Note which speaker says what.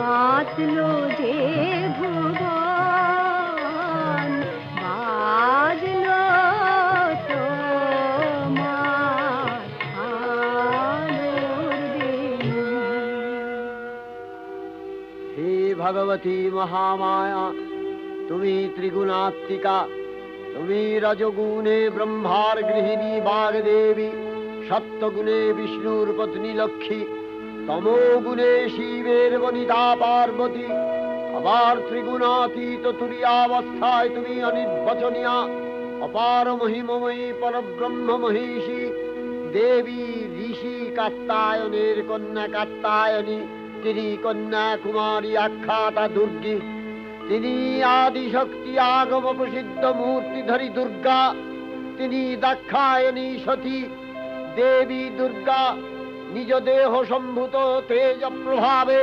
Speaker 1: বাঁচলো যে ভুবন, বাজলো তোমার আলোর বেণী।
Speaker 2: হে ভগবতী মহামায়া, তুমি ত্রিগুণাত্মিকা। তুমি রজগুণে ব্রহ্মার গৃহিণী বাগদেবী, সত্যগুণে বিষ্ণুর পত্নী লক্ষ্মী, তমোগুণে শিবের বনিতা পার্বতী, আবার ত্রিগুণাতীত তুরীয়াবস্থায় তুমি অনির্বচনীয়া, অপার মহিমময়ী পরব্রহ্ম মহিষী দেবী, ঋষি কাত্যায়নের কন্যা কাত্যায়নী। তিনি কন্যা কুমারী আখ্যাতা দুর্গী। তিনি আদিশক্তি আগম প্রসিদ্ধ মূর্তিধরী দুর্গা। তিনি দাক্ষায়ণী সতী দেবী দুর্গা, নিজ দেহ সম্ভূত তেজ প্রভাবে